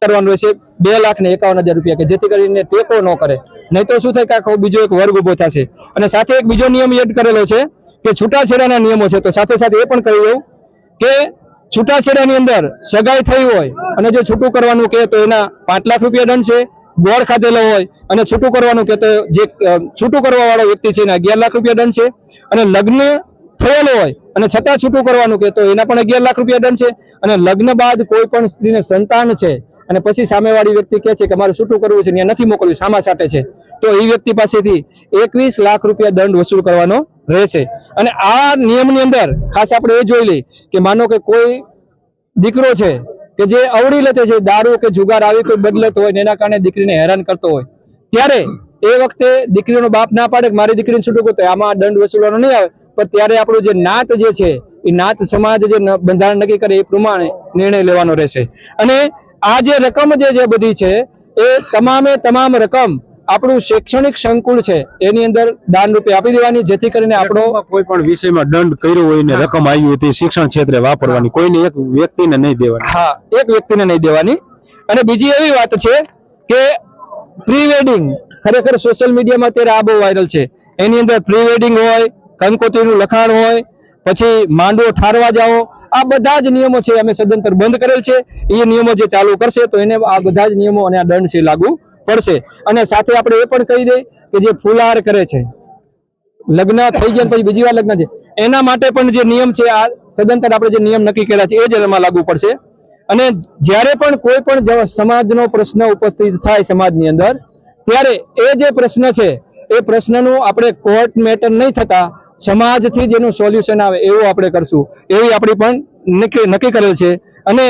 કરવાનું રહેશે 2,51,000 રૂપિયા, કે જેથી કરીને ટેકો ન કરે, નહીં તો શું થાય કે આખો બીજો એક વર્ગ ઉભો થશે। અને સાથે એક બીજો નિયમ એડ કરેલો છે કે છૂટાછેડાના નિયમો છે, તો સાથે સાથે એ પણ કહી દઉં કે છૂટાછેડાની અંદર સગાઈ થઈ હોય અને જો છૂટું કરવાનું કહે તો એના 5 લાખ રૂપિયા દંડ છે। ગોળ ખાધેલો હોય અને છૂટું કરવાનું કહે તો જે છૂટું કરવા વાળો વ્યક્તિ છે એના 11 લાખ રૂપિયા દંડ છે। અને લગ્ન થયેલો હોય અને છતાં છૂટું કરવાનું કહે તો એના પણ 11 લાખ રૂપિયા દંડ છે। અને લગ્ન બાદ કોઈ પણ સ્ત્રીને સંતાન છે અને પછી સામેવાળી વ્યક્તિ કહે છે કે મારે છૂટું કરવું છે, ત્યાં નથી મોકલવું, સામા સાટે છે, તો એ વ્યક્તિ પાસેથી 21 લાખ રૂપિયા દંડ વસૂલ કરવાનો રહેશે। અને આ નિયમની અંદર ખાસ આપણે એ જોઈ લઈએ કે માનો કે કોઈ દીકરો છે કે જે અવળી લતે છે, દારૂ કે જુગાર આવી કોઈ બદલતો હોય ને એના કારણે દીકરીને હેરાન કરતો હોય, ત્યારે એ વખતે દીકરીનો બાપ ના પાડે કે મારી દીકરીને છૂટું કરતો, આમાં દંડ વસૂલવાનો નહીં આવે, પણ ત્યારે આપણું જે નાત જે છે એ નાત સમાજ જે બંધારણ નક્કી કરે એ પ્રમાણે નિર્ણય લેવાનો રહેશે। અને આ જે રકમ જે બધી છે એ તમામ રકમ આપણું શૈક્ષણિક સંકુલ છે એની અંદર દાન રૂપે આપી દેવાની, જેથી કરીને આપણો કોઈ પણ વિષયમાં દંડ કર્યો હોય ને રકમ આવી હોય તે શિક્ષણ ક્ષેત્રે વાપરવાની, કોઈને એક વ્યક્તિને નહીં દેવાની। હા, એક વ્યક્તિને નહીં દેવાની। અને બીજી એવી વાત છે કે પ્રી વેડિંગ, ખરેખર સોશિયલ મીડિયામાં અત્યારે આ બહુ વાયરલ છે, એની અંદર પ્રી વેડિંગ હોય, કંકોત્રીનું લખાણ હોય, પછી માંડવો ઠારવા જાઓ, આ બધા જ નિયમો છે અમે સદંતર બંધ કરેલ છે। એ નિયમો જે ચાલુ કરશે તો એને આ બધા જ નિયમો અને આ દંડ છે લાગુ પડશે। અને સાથે આપણે એ પણ કહી દઈએ કે જે ફુલાર કરે છે, લગ્ન થઈ ગયા પછી બીજી વાર લગ્ન છે, એના માટે પણ જે નિયમ છે આ સદંતર આપણે જે નિયમ નક્કી કર્યા છે એ જ એમાં લાગુ પડશે। અને જ્યારે પણ કોઈ પણ સમાજનો પ્રશ્ન ઉપસ્થિત થાય સમાજની અંદર, ત્યારે એ જે પ્રશ્ન છે એ પ્રશ્નનું આપણે કોર્ટ મેટર નહીં થતા સમાજથી જેનું સોલ્યુશન આવે એવું આપણે કરશું, એવી આપણી પણ નક્કી કરેલ છે। અને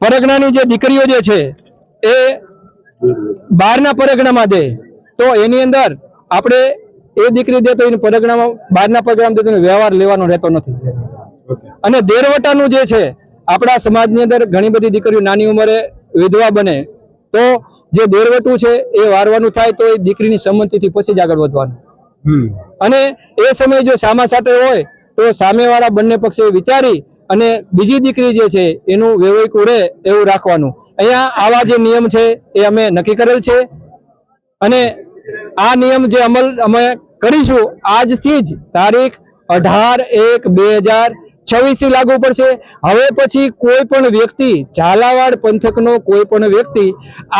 પરગણાની જે દીકરીઓ જે છે એ બહારના પરગણામાં દે તો એની અંદર આપણે એ દીકરી દે તો એને પરગણામાં બહારના પરગણામાં દે તો વ્યવહાર લેવાનો રહેતો નથી। અને દેરવટાનું જે છે આપણા સમાજની અંદર ઘણી બધી દીકરીઓ નાની ઉંમરે વિધવા બને, તો જે દેરવટું છે એ વારવાનું થાય તો એ દીકરીની સંમતિથી પછી જ આગળ વધવાનું। અને એ સમયે જો સામા સાટે હોય તો સામેવાળા બંને પક્ષે વિચારી અને બીજી દીકરી જે છે એનું વૈવાહિક રહે એવું રાખવાનું। અહીંયા આવા જે નિયમ છે એ અમે નક્કી કરેલ છે। અને આ નિયમ જે અમલ અમે કરીશું આજથી જ તારીખ 18/1/2026 થી લાગુ પડશે। હવે પછી કોઈ પણ વ્યક્તિ, ઝાલાવાડ પંથકનો કોઈ પણ વ્યક્તિ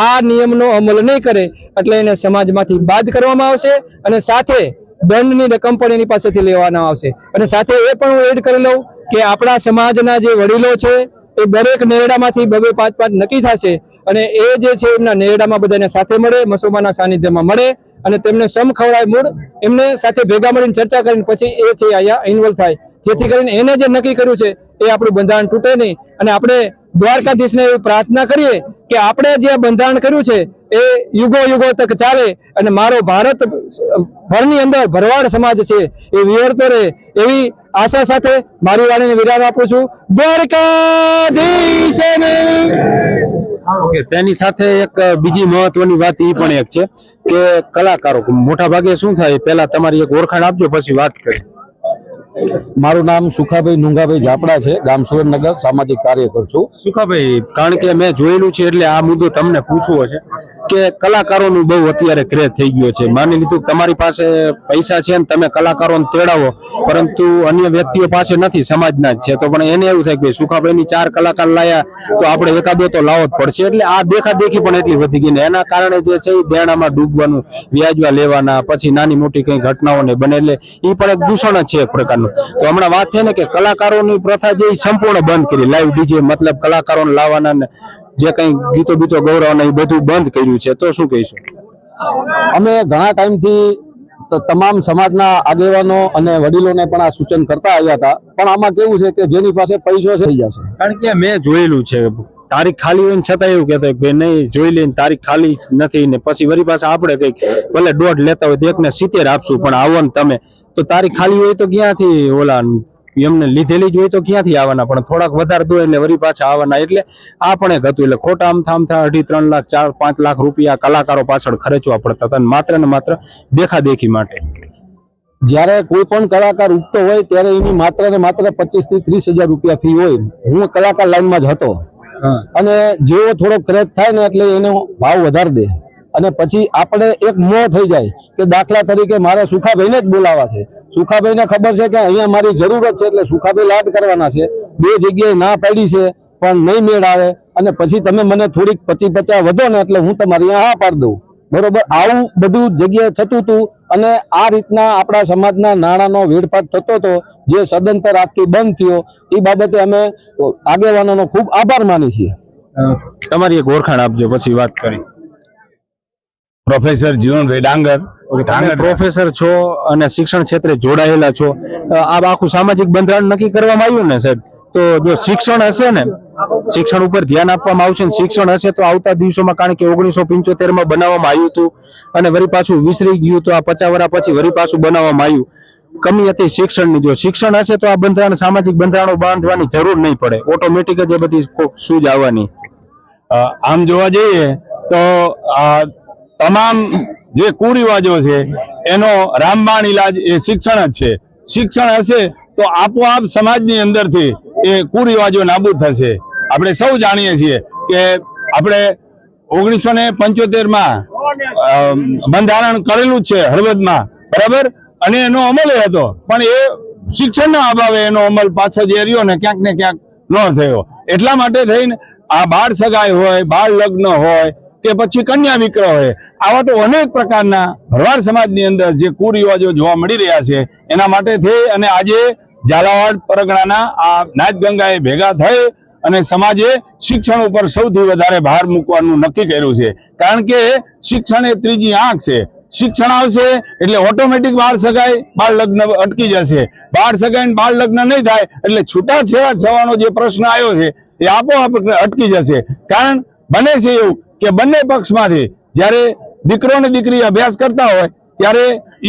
આ નિયમનો અમલ નહીં કરે એટલે એને સમાજમાંથી બાદ કરવામાં આવશે અને સાથે દંડની રકમ પણ એની પાસેથી લેવામાં આવશે। અને સાથે એ પણ હું એડ કરી લઉં કે આપણા સમાજના જે વડીલો છે એ દરેક નેરડામાંથી 2-5 નક્કી થશે અને એ જે છે એમના નેરડામાં બધાને સાથે મળે, મસોમાના સાનિધ્યમાં મળે અને તેમને સમ ખવડાય મૂળ એમને સાથે ભેગા મળીને ચર્ચા કરીને પછી એ છે અહીંયા ઇન્વોલ્વ થાય, જેથી કરીને એને જે નક્કી કર્યું છે એ આપણું બંધારણ તૂટે નહીં। અને આપણે દ્વારકાધીશને એવી પ્રાર્થના કરીએ કે આપણે જે બંધારણ કર્યું છે એ યુગો તક ચાલે અને મારો ભારત ભરની અંદર ભરવાડ સમાજ છે એ વિહરતો રહે, એવી આશા સાથે મારી વાણીને વિરામ આપું છું। દ્વારકાધીશ તેની સાથે એક બીજી મહત્વની વાત એ પણ એક છે કે કલાકારો મોટા ભાગે શું થાય, પહેલા તમારી એક ઓળખાણ આપજો પછી વાત કરીએ। મારું નામ સુખાભાઈ નુંગાભાઈ જાપડા છે, ગામ સુરેન્દ્રનગર, સામાજિક કાર્યકર છું। સુખાભાઈ, કારણ કે મેં જોયેલું છે એટલે આ મુદ્દો તમને પૂછવો છે કે કલાકારોનું બહુ અત્યારે ક્રેઝ થઈ ગયો છે। માની લીધું કે તમારી પાસે પૈસા છે ને તમે કલાકારોને તેડાવો, પરંતુ અન્ય વ્યક્તિઓ પાસે નથી, સમાજના જ છે, તો પણ એને એવું થાય કે સુખાભાઈની 4 કલાકાર લાયા તો આપણે એકાદો તો લાવો જ પડશે, એટલે આ દેખાદેખી પણ એટલી વધી ગઈ ને એના કારણે જે છે એ દેણામાં ડૂબવાનું, વ્યાજવા લેવાના, પછી નાની મોટી કઈ ઘટનાઓને બને, એટલે એ પણ એક દૂષણ જ છે એક પ્રકારનું। તો હમણાં વાત છે ને કે કલાકારોની પ્રથા જે સંપૂર્ણ બંધ કરી, લાઈવ ડીજે મતલબ કલાકારોને લાવવાના ને જે કઈ ગીતો ગૌરવના એ બધું બંધ કર્યું છે, તો શું કહીશું? અમે ઘણા ટાઈમથી તમામ સમાજના આગેવાનો અને વડીલોને પણ આ સૂચન કરતા આવ્યા હતા, પણ આમાં કેવું છે કે જેની પાસે પૈસો છે થઈ જશે। કારણ કે મેં જોયેલું છે તારીખ ખાલી હોય ને છતાં એવું કહેતા કે ભાઈ નહીં જોઈ લઈને તારીખ ખાલી નથી ને પછી વળી પાછા આપણે કઈક ભલે 1.5 લેતા હોય તો એકને 70 આપશું પણ આવો ને તમે, તો તારીખ ખાલી હોય તો ક્યાંથી ઓલા એમને લીધેલી જ હોય તો ક્યાંથી આવવાના, પણ થોડાક વધારે દો એટલે વળી પાછા આવવાના, એટલે આ પણ એક હતું। એટલે ખોટા આમ 2.5-3 લાખ 4-5 લાખ રૂપિયા કલાકારો પાછળ ખર્ચવા પડતા હતા માત્ર ને માત્ર દેખાદેખી માટે। જ્યારે કોઈ પણ કલાકાર ઉઠતો હોય ત્યારે એની માત્ર ને માત્ર 25 થી 30 હજાર રૂપિયા ફી હોય। હું કલાકાર લાઈનમાં જ હતો અને જેવો થોડો ક્રેક થાય ને એટલે એનો ભાવ વધારી દે અને પછી આપણે એક મોહ થઈ જાય કે દાખલા તરીકે મારે સુખાભાઈને જ બોલાવા છે, સુખાભાઈને ખબર છે કે અહીંયા મારી જરૂરત છે એટલે સુખાભાઈ લાડ કરવાના છે, 2 જગ્યાએ ના પાડી છે પણ નહીં મેળ આવે અને પછી તમે મને થોડીક 25-50 વધો ને એટલે હું તમારી અહીંયા હા પાડી દઉં, બરોબર? આવું બધું જગ્યાએ થતું હતું અને આ રીતના આપણા સમાજના નાણાંનો વેડફાટ થતો હતો, જે સદંતર આજથી બંધ થયો. એ બાબતે અમે આગેવાનોનો ખૂબ આભાર માની છીએ. તમારી એક ઓળખાણ આપજો પછી વાત કરી. પ્રોફેસર જીવનભાઈ ડાંગર. તમે પ્રોફેસર છો અને શિક્ષણ ક્ષેત્રે જોડાયેલા છો. આ આખું સામાજિક બંધારણ નક્કી કરવામાં આવ્યું ને સાહેબ, તો જો શિક્ષણ હશે ને, શિક્ષણ ઉપર ધ્યાન આપવામાં આવશે ને શિક્ષણ હશે તો આવતા દિવસોમાં, કારણ કે 1975 માં બનાવવામાં આવ્યું હતું અને વળી પાછું વિસરી ગયું તો આ 50 વર્ષ પછી વળી પાછું બનાવવામાં આવ્યું. કમી હતી શિક્ષણની. જો શિક્ષણ હશે તો આ બંધારણ, સામાજિક બંધારણો બાંધવાની જરૂર નહીં પડે, ઓટોમેટિક જ એ બધી સૂઝ આવવાની. આમ જોવા જઈએ તો તમામ જે કુરિવાજો છે એનો રામબાણ ઈલાજ એ શિક્ષણ જ છે. શિક્ષણ હશે તો આપોઆપ સમાજની અંદરથી એ કુરિવાજો નાબૂદ થશે. આપણે સૌ જાણીએ છીએ કે આપણે 1975 માં બંધારણ કરેલું જ છે હળવદમાં, બરાબર, અને એનો અમલ હતો, પણ એ શિક્ષણના અભાવે એનો અમલ પાછો જે રહ્યો ને ક્યાંક ને ક્યાંક ન થયો. એટલા માટે થઈને આ બાળ સગાઈ હોય, બાળ લગ્ન હોય કે પછી કન્યા વિક્રય હોય, આવા તો અનેક પ્રકારના ભરવાડ સમાજની અંદર જે કુરિવાજો જોવા મળી રહ્યા છે. એના માટે થઈ અને આજે ઝાલાવાડ પરગણાના આ નાથગંગાએ ભેગા થઈ અને સમાજે શિક્ષણ ઉપર સૌથી વધારે ભાર મૂકવાનું નક્કી કર્યું છે. કારણ કે શિક્ષણ એ ત્રીજી આંખ છે. શિક્ષણ આવશે એટલે ઓટોમેટિક બાળ સગાઈ, બાળ લગ્ન અટકી જશે. બાળ સગાઈ ને બાળ લગ્ન નહીં થાય એટલે છૂટાછેડા થવાનો જે પ્રશ્ન આવ્યો છે એ આપોઆપ અટકી જશે. કારણ બને છે એવું કે બંને પક્ષમાંથી જ્યારે દીકરો ને દીકરી અભ્યાસ કરતા હોય ત્યારે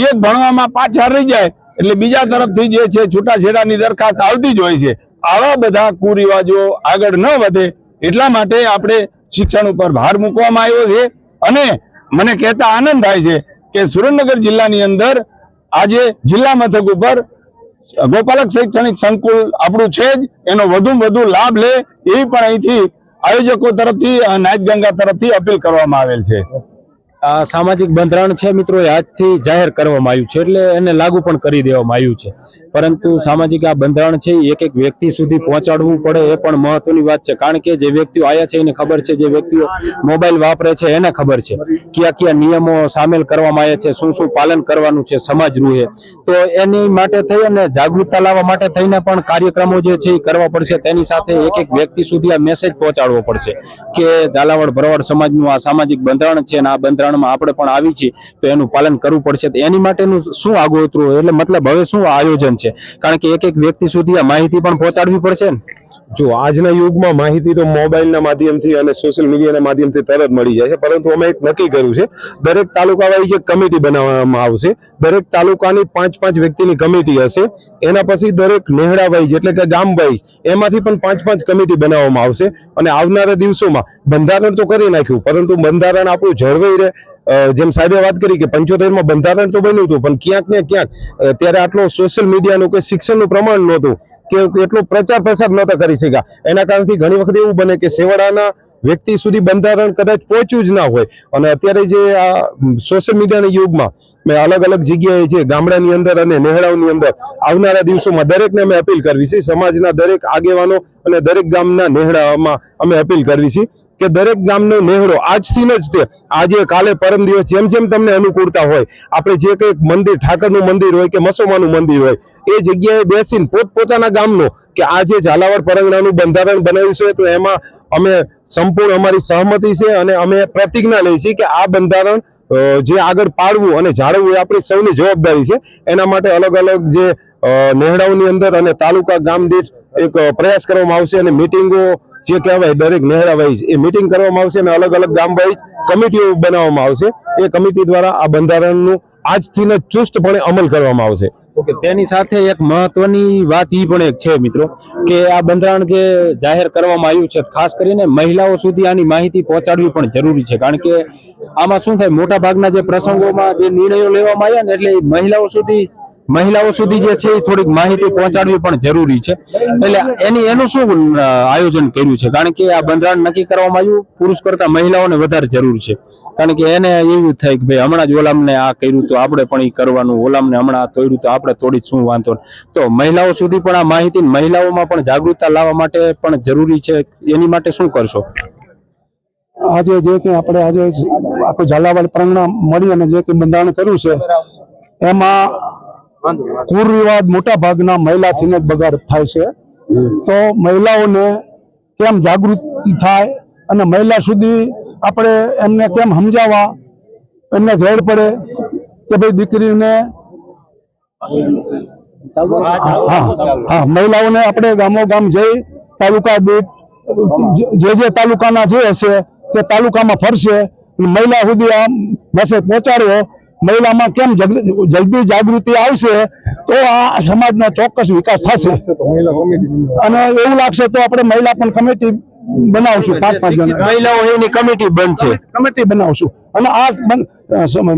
એક ભણવામાં પાછળ રહી જાય એટલે બીજા તરફથી જે છે છૂટાછેડાની દરખાસ્ત આવતી જ હોય છે. આવા બધા કુરિવાજો આગળ ન વધે એટલા માટે આપણે શિક્ષણ ઉપર ભાર મૂકવામાં આવ્યો છે. અને મને કહેતા આનંદ થાય છે કે સુરેન્દ્રનગર જિલ્લાની અંદર આજે જિલ્લા મથક ઉપર ગોપાલક શૈક્ષણિક સંકુલ આપણું છે જ, એનો વધુમાં વધુ લાભ લે એવી પણ અહીંથી આયોજકો તરફથી નાથગંગા તરફથી અપીલ કરવામાં આવેલ છે. આ સામાજિક બંધારણ છે મિત્રો, એ આજથી જાહેર કરવામાં આવ્યું છે એટલે એને લાગુ પણ કરી દેવામાં આવ્યું છે. પરંતુ સામાજિક આ બંધારણ છે એક એક વ્યક્તિ સુધી પહોંચાડવું પડે એ પણ મહત્વની વાત છે. કારણ કે જે વ્યક્તિઓ આયા છે એને ખબર છે, જે વ્યક્તિઓ મોબાઈલ વાપરે છે એને ખબર છે કયા કયા નિયમો સામેલ કરવામાં આવ્યા છે, શું શું પાલન કરવાનું છે સમાજ રૂહે. તો એની માટે થઈ અને જાગૃતતા લાવવા માટે થઈને પણ કાર્યક્રમો જે છે એ કરવા પડશે. તેની સાથે એક એક વ્યક્તિ સુધી આ મેસેજ પહોંચાડવો પડશે કે ઝાલાવાડ ભરવાડ સમાજનું આ સામાજિક બંધારણ છે અને આ બંધારણ આપણે પણ આવી છીએ તો એનું પાલન કરવું પડશે. એની માટેનું શું આગોતરું, એટલે મતલબ હવે શું આયોજન છે? કારણ કે એક એક વ્યક્તિ સુધી આ માહિતી પણ પહોંચાડવી પડશે ને. જો આજના યુગમાં માહિતી તો મોબાઈલના માધ્યમથી અને સોશિયલ મીડિયાના માધ્યમથી તરત મળી જાય છે, પરંતુ અમે એક નક્કી કર્યું છે, દરેક તાલુકા વાઇઝ એક કમિટી બનાવવામાં આવશે. દરેક તાલુકાની 5-5 વ્યક્તિની કમિટી હશે. એના પછી દરેક નેહડા વાઇઝ એટલે કે ગામ વાઇઝ એમાંથી પણ 5-5 કમિટી બનાવવામાં આવશે. અને આવનારા દિવસોમાં બંધારણ તો કરી નાખ્યું, પરંતુ બંધારણ આપણું જળવાઈ રહે. જેમ સાહેબે વાત કરી કે 75 માં બંધારણ તો બન્યું હતું, પણ ક્યાંક ને ક્યાંક ત્યારે આટલો સોશિયલ મીડિયાનું કે શિક્ષણનું પ્રમાણ નહોતું કે એટલો પ્રચાર પ્રસાર નહોતા કરી શક્યા. એના કારણથી ઘણી વખત એવું બને કે સેવાડાના વ્યક્તિ સુધી બંધારણ કદાચ પહોંચ્યું જ ના હોય. અને અત્યારે જે આ સોશિયલ મીડિયાના યુગમાં મેં અલગ અલગ જગ્યાએ છે, ગામડાની અંદર અને નેહડાઓની અંદર આવનારા દિવસોમાં દરેકને અમે અપીલ કરવી છે, સમાજના દરેક આગેવાનો અને દરેક ગામના નેહડામાં અમે અપીલ કરવી છે કે દરેક ગામનો નેહડો આજથી જ તે આજે કાલે પરમ દિવસ જેમ જેમ તમને અનુકૂળતા હોય, આપણે જે કંઈક મંદિર, ઠાકરનું મંદિર હોય કે મસોમાનું મંદિર હોય, એ જગ્યાએ બેસીને પોતપોતાના ગામનો કે આજે ઝાલાવાડ પરગણાનું બંધારણ બનાવ્યું છે તો એમાં અમે સંપૂર્ણ અમારી સહમતિ છે અને અમે પ્રતિજ્ઞા લઈ છીએ કે આ બંધારણ જે આગળ પાડવું અને જાળવવું એ આપણી સૌની જવાબદારી છે. એના માટે અલગ અલગ જે નેહડાઓની અંદર અને તાલુકા ગામ દીઠ એક પ્રયાસ કરવામાં આવશે અને મિટિંગો જે કહેવાય દરેક નેહડા વાઇઝ એ મિટિંગ કરવામાં આવશે અને અલગ અલગ ગામ વાઇઝ કમિટીઓ બનાવવામાં આવશે. એ કમિટી દ્વારા આ બંધારણનું આજથી જ ચુસ્તપણે અમલ કરવામાં આવશે. ઓકે, તેની સાથે એક મહત્વની વાત એ પણ એક છે મિત્રો કે આ બંધારણ જે જાહેર કરવામાં આવ્યું છે, ખાસ કરીને મહિલાઓ સુધી આની માહિતી પહોંચાડવી પણ જરૂરી છે. કારણ કે આમાં શું થાય, મોટા ભાગના જે પ્રસંગોમાં જે નિર્ણયો લેવામાં આવ્યા ને એટલે મહિલાઓ સુધી મહિલાઓ સુધી જે છે એ થોડીક માહિતી પહોંચાડવી પણ જરૂરી છે. એટલે એનું શું આયોજન કર્યું છે? કારણ કે આ બંધારણ નક્કી કરવામાં આવ્યું પુરુષ કરતા મહિલાઓને વધારે જરૂર છે. કારણ કે એને એવું થાય કે ભાઈ હમણાં જ ઓલામને આ કર્યું તો આપણે પણ એ કરવાનું, ઓલામને હમણાં આ તોડ્યું તો આપણે તોડી શું વાંધો. તો મહિલાઓ સુધી પણ આ માહિતી, મહિલાઓમાં પણ જાગૃતતા લાવવા માટે પણ જરૂરી છે. એની માટે શું કરશો? આજે જે કે આપણે આજે આખું ઝાલાવાડ પ્રાંગણ મળી અને જે કે બંધારણ કર્યું છે એમાં કુરિવાજ મોટા ભાગના મહિલાથી જ બગાડ થાય છે. તો મહિલાઓને કેમ જાગૃતિ થાય અને મહિલા સુધી આપણે એમને કેમ સમજાવવા, એમને ઘેર પડે કે ભાઈ દીકરીને મહિલાઓને આપણે ગામો ગામ જઈ તાલુકા દીઠ જે તાલુકાના જે હશે તે તાલુકામાં ફરશે, મહિલા સુધી આ મેસેજ પહોંચાડવો. મહિલામાં કેમ જલ્દી જાગૃતિ આવશે તો આ સમાજનો ચોક્કસ વિકાસ થશે. અને એવું લાગશે તો આપણે મહિલા પણ કમિટી બનાવશું, 5-5 જણા મહિલાઓ એની કમિટી બનશે, કમિટી બનાવશું. અને આ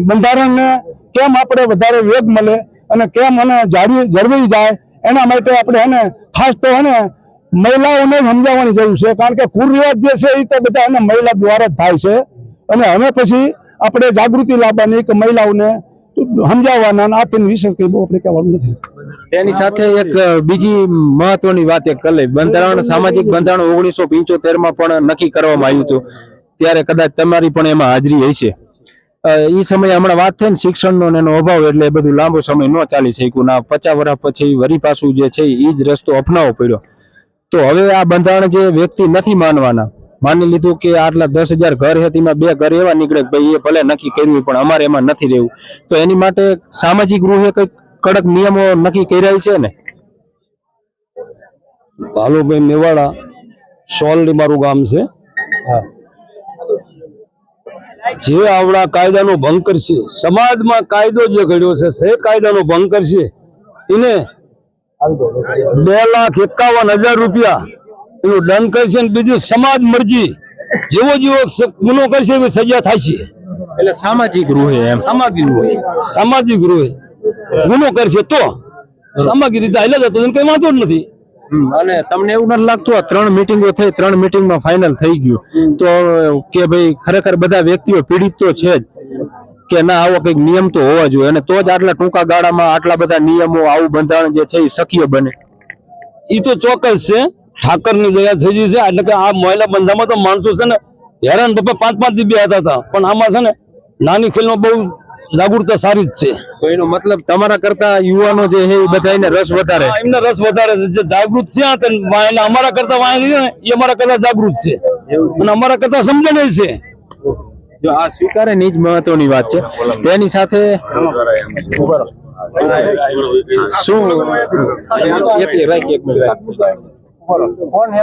બંધારણને કેમ આપણે વધારે વેગ મળે અને કેમ એને જળવાઈ જાય એના માટે આપણે એને ખાસ તો એને મહિલાઓને સમજાવવાની જરૂર છે. કારણ કે કુરિવાજ જે છે એ તો બધા એને મહિલા દ્વારા જ થાય છે. અને હવે પછી આપણે જાગૃતિ લાવવાની કે મહિલાઓને સમજાવવાના આથી વિશેષ કંઈ બહુ આપણે કહેવાનું નથી. તેની સાથે એક બીજી મહત્વની વાત એક કરી લઈ. બંધારણ, સામાજિક બંધારણ 1975 પણ નક્કી કરવામાં આવ્યું હતું. ત્યારે કદાચ તમારી પણ એમાં હાજરી હશે. એ સમયે હમણાં વાત થઈ ને શિક્ષણનો એનો અભાવ, એટલે એ બધું લાંબો સમય ન ચાલી શક્યું. ના 50 વર્ષ પછી વરી પાછું જે છે એ જ રસ્તો અપનાવવો પડ્યો. તો હવે આ બંધારણ જે વ્યક્તિ નથી માનવાના, માની લીધું કે આટલા 10,000 ઘર છે તેમાં 2 ઘર એવા નીકળે કે ભાઈ એ ભલે નક્કી કર્યું પણ અમારે એમાં નથી રહેવું, તો એની માટે સામાજિક રૂહે કઈક કડક નિયમો નક્કી કર્યા છે ને? ભાલુભાઈ મેવાડા, સોલડી મારું ગામ છે. જે આવડા કાયદાનો ભંગ કરશે, સમાજમાં કાયદો જે ઘડ્યો છે તે કાયદાનો ભંગ કરશે એને 2,51,000 રૂપિયા એનો દંડ કરશે. અને બીજું સમાજ મરજી જેવો ગુનો કરશે એવી સજા થાય છે. એટલે સામાજિક રૂહે એમ, સામાજિક રૂહે ગુનો કરશે તો સામાજિક રીતે હાલે જતો કઈ વાંધો જ નથી. અને તમને એવું નથી લાગતું આ 3 મિટિંગો થઈ, 3 મિટિંગમાં ફાઇનલ થઈ ગયું તો કે ભાઈ ખરેખર બધા વ્યક્તિઓ પીડિત તો છે જ કે ના, આવો કઈક નિયમ તો હોવા જોઈએ અને તો જ આટલા ટૂંકા ગાળામાં આટલા બધા નિયમો, આવું બંધારણ જે છે એ શક્ય બને? એ તો ચોક્કસ છે. ઠાકરની જગ્યા થઈ ગઈ છે. એટલે કે આ મહિલા બંધામાં તો માણસો છે ને હેરાન પપ્પા 5-5 દી બેહતા હતા, પણ આમાં છે ને નાની ખેલમાં બહુ જાગૃતતા સારી જ છે. તો એનો મતલબ તમારા કરતા યુવાનો જે છે એ બધા એને રસ વધારે, એમને રસ વધારે છે. જે જાગૃત છે એટલે અમારા કરતા વાણી છે ને એ અમારા કરતા જાગૃત છે અને અમારા કરતા સમજણ છે. જો આ સ્વીકારે ની જ મહત્વની વાત છે. તેની સાથે શું એક મિનિટ